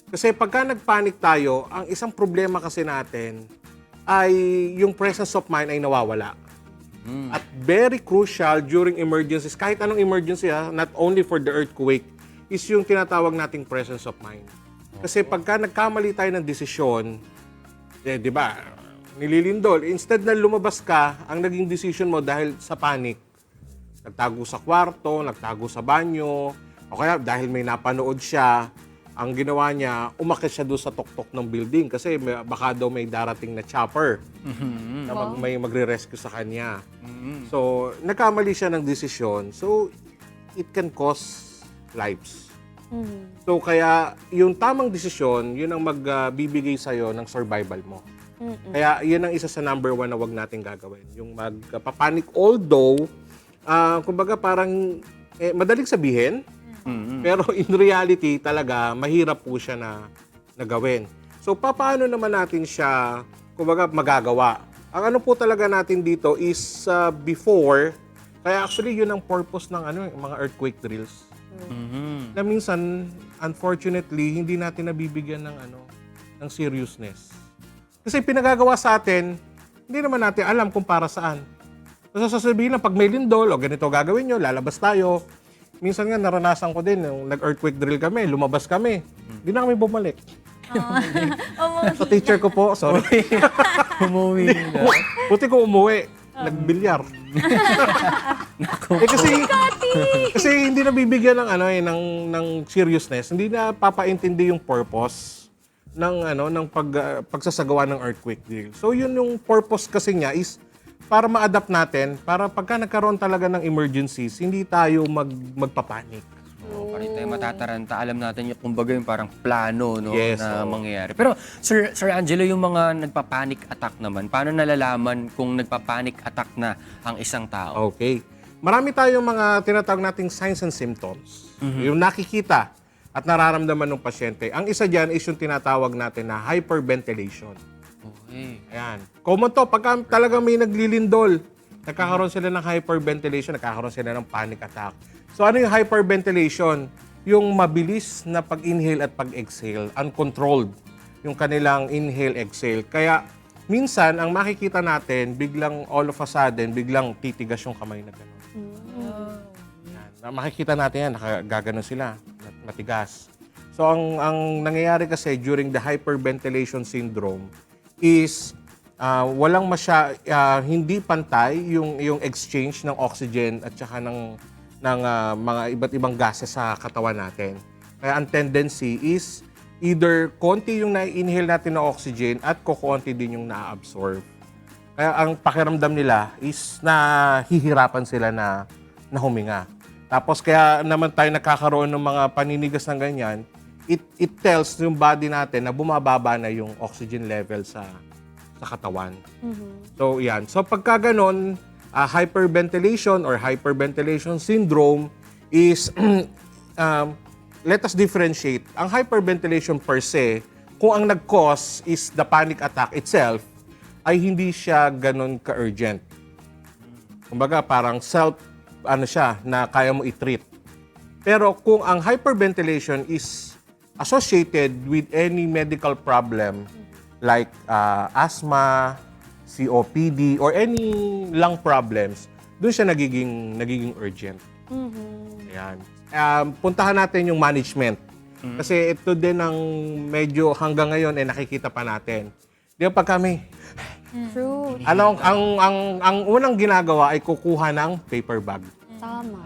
Kasi pagka nagpanic tayo, ang isang problema kasi natin ay yung presence of mind ay nawawala. At very crucial during emergencies, kahit anong emergency not only for the earthquake, is yung tinatawag nating presence of mind. Kasi pagka nagkamali tayo ng desisyon, di ba, nililindol, instead na lumabas ka, ang naging decision mo dahil sa panic, nagtago sa kwarto, nagtago sa banyo, o kaya dahil may napanood siya, ang ginawa niya, umakyat siya doon sa tuktok ng building kasi baka daw may darating na chopper na may magre-rescue sa kanya. So, nagkamali siya ng desisyon. So, it can cost lives. So, kaya yung tamang desisyon, yun ang magbibigay sa'yo ng survival mo. Kaya yun ang isa sa number 1 na wag natin gagawin. Yung magpapanik. Although, kumbaga parang madaling sabihin, pero in reality talaga, mahirap po siya na gawin. So, paano naman natin siya, kumbaga, magagawa? Ang ano po talaga natin dito is before, kaya actually yun ang purpose ng mga earthquake drills. Na minsan, unfortunately, hindi natin nabibigyan ng seriousness. Kasi pinagagawa sa atin, hindi naman natin alam kung para saan. So, sasabihin na pag may lindol, o ganito gagawin nyo, lalabas tayo. Minsan nga, naranasan ko din, yung nag-earthquake drill kami, lumabas kami. Hindi na kami bumalik. Sa teacher ko po, sorry. Umuwi na. Buti ko umuwi. Nagbilyar. Kasi hindi nabibigyan ng seriousness. Hindi na papaintindi yung purpose ng pagsasagawa ng earthquake drill. So yun yung purpose kasi niya is para ma-adapt natin, para pagka nagkaroon talaga ng emergencies, hindi tayo magpapanik. Para hindi tayo matataranta, alam natin yung kumbaga yung parang plano Yes, na mangyayari. Pero Sir Angelo, yung mga nagpa-panic attack naman, paano nalalaman kung nagpa-panic attack na ang isang tao? Okay. Marami tayong mga tinatawag nating signs and symptoms. Yung nakikita at nararamdaman ng pasyente. Ang isa dyan is yung tinatawag natin na hyperventilation. Okay. Ayan. Common to, pagka talagang may naglilindol, nagkakaroon sila ng hyperventilation, nagkakaroon sila ng panic attack. So ano yung hyperventilation? Yung mabilis na pag-inhale at pag-exhale, uncontrolled yung kanilang inhale-exhale. Kaya minsan, ang makikita natin, biglang all of a sudden, biglang titigas yung kamay na gano'n. Yan. Makikita natin yan, nakagaganon sila, matigas. So ang nangyayari kasi during the hyperventilation syndrome is hindi pantay yung exchange ng oxygen at saka ng mga iba't ibang gases sa katawan natin. Kaya ang tendency is either konti yung na-inhale natin na oxygen at kukunti din yung na-absorb. Kaya ang pakiramdam nila is nahihirapan sila na huminga. Tapos kaya naman tayo nakakaroon ng mga paninigas ng ganyan, it tells yung body natin na bumababa na yung oxygen level sa katawan. So, yan. So, pagka ganon, hyperventilation or hyperventilation syndrome is, let us differentiate. Ang hyperventilation per se, kung ang nag-cause is the panic attack itself, ay hindi siya ganon ka-urgent. Kumbaga, parang na kaya mo i-treat. Pero kung ang hyperventilation is associated with any medical problem like asthma, COPD, or any lung problems, doon siya nagiging urgent. Ayan. Puntahan natin yung management. Kasi ito din ang medyo hanggang ngayon nakikita pa natin. Di ba pag kami, True. ang unang ginagawa ay kukuha ng paper bag. Tama.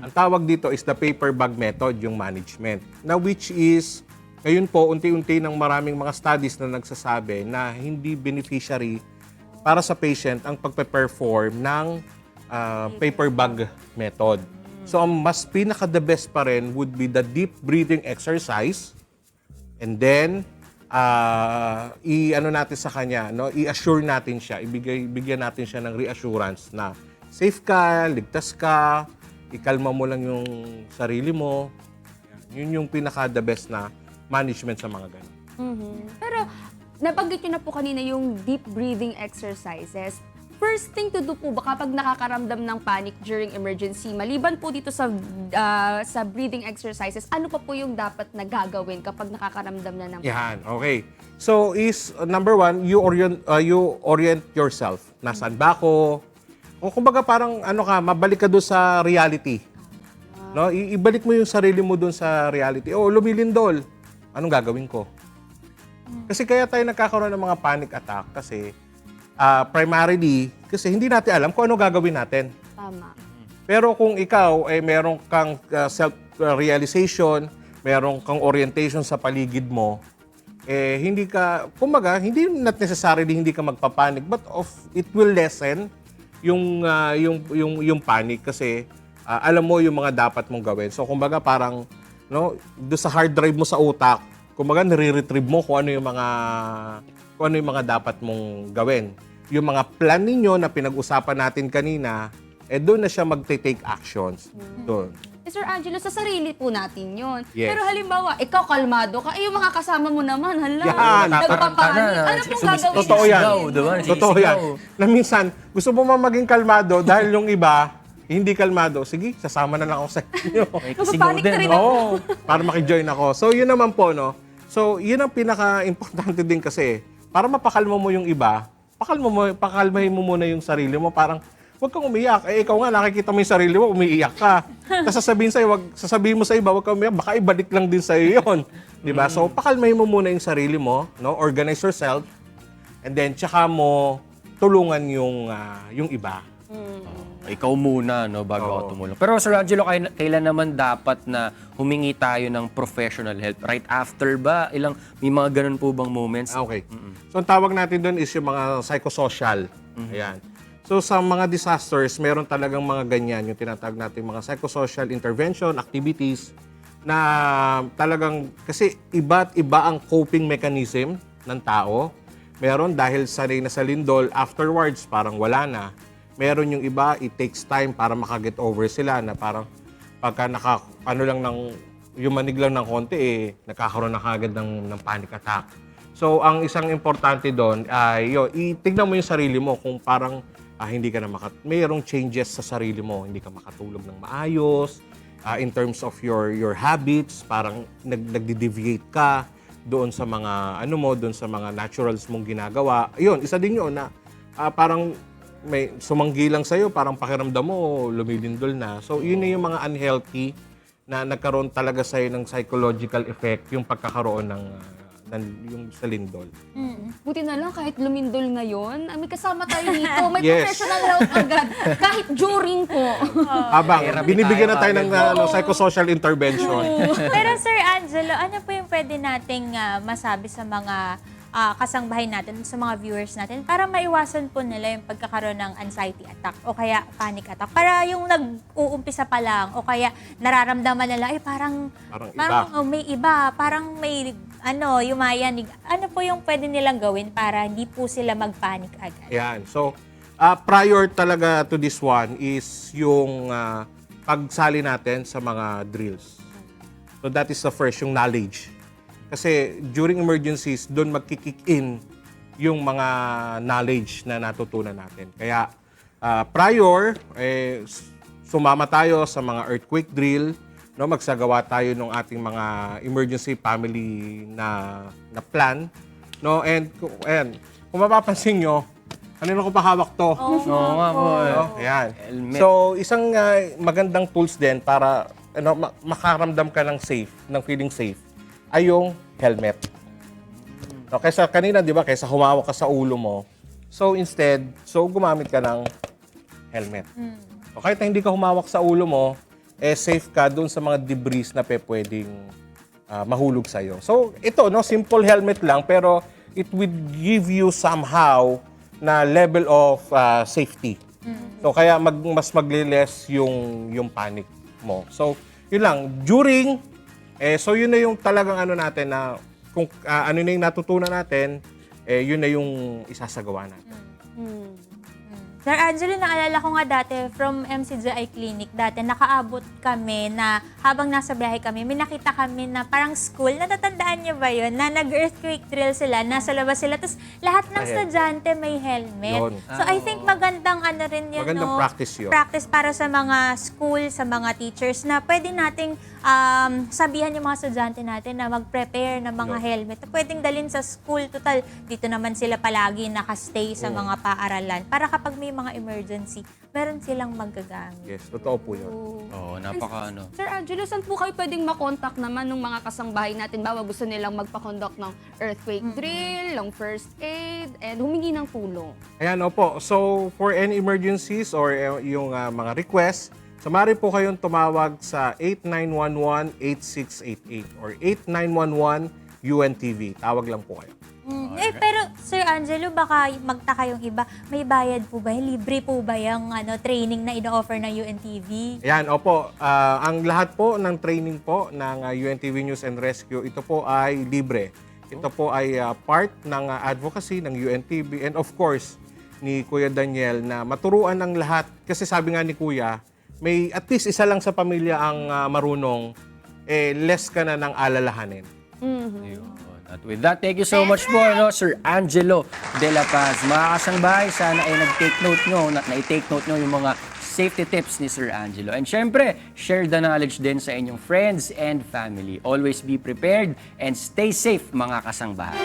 Ang tawag dito is the paper bag method, yung management. Na which is, ngayon po, unti-unti ng maraming mga studies na nagsasabi na hindi beneficiary para sa patient ang pagpe-perform ng paper bag method. So, ang mas pinaka-the best pa rin would be the deep breathing exercise and then, natin sa kanya, i-assure natin siya, bigyan natin siya ng reassurance na safe ka, ligtas ka, ikalma mo lang yung sarili mo. Yun yung pinaka-the best na management sa mga ganun. Pero nabanggit nyo na po kanina yung deep breathing exercises. first thing to do po ba kapag nakakaramdam ng panic during emergency, maliban po dito sa breathing exercises, ano pa po yung dapat na gagawin kapag nakakaramdam na ng panic? Yan, okay. So number one, you orient yourself. Nasaan ba ako? O kumbaga parang mabalik ka doon sa reality. No, ibalik mo yung sarili mo doon sa reality. Oh, lumilindol. Anong gagawin ko? Kasi kaya tayo nagkakaroon ng mga panic attack kasi primarily kasi hindi natin alam kung ano gagawin natin. Tama. Pero kung ikaw ay meron kang self-realization, meron kang orientation sa paligid mo, hindi ka, kumbaga, hindi not necessarily hindi ka magpapanik, but it will lessen yung panic kasi alam mo yung mga dapat mong gawin. So kumbaga parang do sa hard drive mo sa utak, kumbaga nire-retrieve mo kung ano yung mga dapat mong gawin. Yung mga plan ninyo na pinag-usapan natin kanina, doon na siya magte-take actions. Doon. Sir Angelo, sa sarili po natin yun. Yes. Pero halimbawa, ikaw kalmado ka, yung mga kasama mo naman, hala, Yan, nagpapanik. Ano pong gagawin Totoo yan. Sigaw, diba? Totoo yan. Na minsan, gusto mo maging kalmado dahil yung iba, hindi kalmado. Sige, sasama na lang ako sa inyo. May Napapanik kisigaw na din, rin no? Oo, para makijoin ako. So, yun naman po, no? So, yun ang pinaka-importante din kasi, para mapakalma mo yung iba, pakalmahin mo muna yung sarili mo. Parang, huwag kang umiyak. Ikaw nga, nakikita mo yung sarili mo, umiiyak ka. Tapos sasabihin mo sa iba, huwag kang umiyak, baka ibalik lang din sa'yo yun. Diba? So, pakalmahin mo muna yung sarili mo, no? Organize yourself, and then, tsaka mo tulungan yung iba. Ikaw muna, no, bago Oo. ako tumulong. Pero Sir Angelo, kailan naman dapat na humingi tayo ng professional help? Right after ba? May mga ganun po bang moments? Okay. So, ang tawag natin doon is yung mga psychosocial. Ayan. So, sa mga disasters, meron talagang mga ganyan, yung tinatawag natin mga psychosocial intervention, activities, na talagang, kasi iba't iba ang coping mechanism ng tao. Meron dahil sanay na sa lindol, afterwards, parang wala na. Meron yung iba, it takes time para makaget over sila na parang pagka yumanig lang ng konti, nakakaroon na kagad ng panic attack. So, ang isang importante doon ay, itignan mo yung sarili mo kung parang hindi ka na mayroong changes sa sarili mo, hindi ka makatulog ng maayos, in terms of your habits, parang nagde-deviate ka doon sa mga doon sa mga naturals mong ginagawa. Ayun, isa din 'yon na parang may sumanggi lang sa'yo, parang pakiramdam mo, lumilindol na. So, yun na yung mga unhealthy na nagkaroon talaga sa'yo ng psychological effect, yung pagkakaroon ng yung sa lindol. Buti na lang kahit lumindol ngayon, may kasama tayo dito. May Yes. professional help agad. Kahit during po. Habang binibigyan na tayo ng agad. psychosocial intervention. Pero Sir Angelo, ano po yung pwede nating masabi sa mga kasangbahay natin, sa mga viewers natin, para maiwasan po nila yung pagkakaroon ng anxiety attack o kaya panic attack? Para yung nag-uumpisa pa lang o kaya nararamdaman nila, parang may iba, parang may yumayanig. Ano po yung pwede nilang gawin para hindi po sila mag-panic agad? Yan. So, prior talaga to this one is yung pagsali natin sa mga drills. So, that is the first, yung knowledge. Kasi during emergencies, doon magkikick in yung mga knowledge na natutunan natin. Kaya prior, sumama tayo sa mga earthquake drill, magsagawa tayo ng ating mga emergency family na plan. And kung mapapansin nyo, kanina ko pa hawak to. Oo nga po. Ayan. Helmet. So, isang magandang tools din para makaramdam ka ng feeling safe, ay yung helmet. Kaysa kanina, di ba, kaysa humawak ka sa ulo mo, so instead, gumamit ka ng helmet. Kahit na hindi ka humawak sa ulo mo, safe ka dun sa mga debris na pwedeng mahulog sa'yo. So ito, simple helmet lang, pero it would give you somehow na level of safety. So kaya mas magle-less yung panic mo. So yun lang, during so yun na yung talagang natin na kung ano na yung natutunan natin, yun na yung isasagawa natin. Sir Angelo, naalala ko nga dati from MCGI Clinic, dati nakaabot kami na habang nasa biyahe kami, may nakita kami na parang school, natatandaan niyo ba yun? Na nag-earthquake drill sila, nasa labas sila, tapos lahat ng estudyante may helmet. Yun. So I think magandang ano rin yun, Magandang no? practice yun. Practice para sa mga school, sa mga teachers na pwede nating sabihan yung mga estudyante natin na mag-prepare ng mga helmet na pwedeng dalhin sa school. Total, dito naman sila palagi nakastay sa mga paaralan para kapag may mga emergency, meron silang magagamit. Yes, totoo po yun. Oo, napaka ano. Sir Angelo, saan po kayo pwedeng makontak naman ng mga kasangbahay natin? Bawa gusto nilang magpa-conduct ng earthquake drill, ng first aid, and humingi ng tulong. Ayan, opo. So, for any emergencies or yung mga requests, sumari po kayong tumawag sa 8911-8688 or 8911-UNTV. Tawag lang po kayo. Pero Sir Angelo, baka magtaka yung iba, may bayad po ba? Libre po ba yung training na ino-offer ng UNTV? Ayan, opo. Ang lahat po ng training po ng UNTV News and Rescue, ito po ay libre. Ito po ay part ng advocacy ng UNTV and of course, ni Kuya Daniel na maturuan ng lahat. Kasi sabi nga ni Kuya, may at least isa lang sa pamilya ang marunong, less ka na ng alalahanin. Ayun. At with that, thank you so much po, no, Sir Angelo De La Paz. Mga kasangbahay, sana ay nag-take note nyo, na-take note nyo yung mga safety tips ni Sir Angelo. And syempre, share the knowledge din sa inyong friends and family. Always be prepared and stay safe, mga kasangbahay.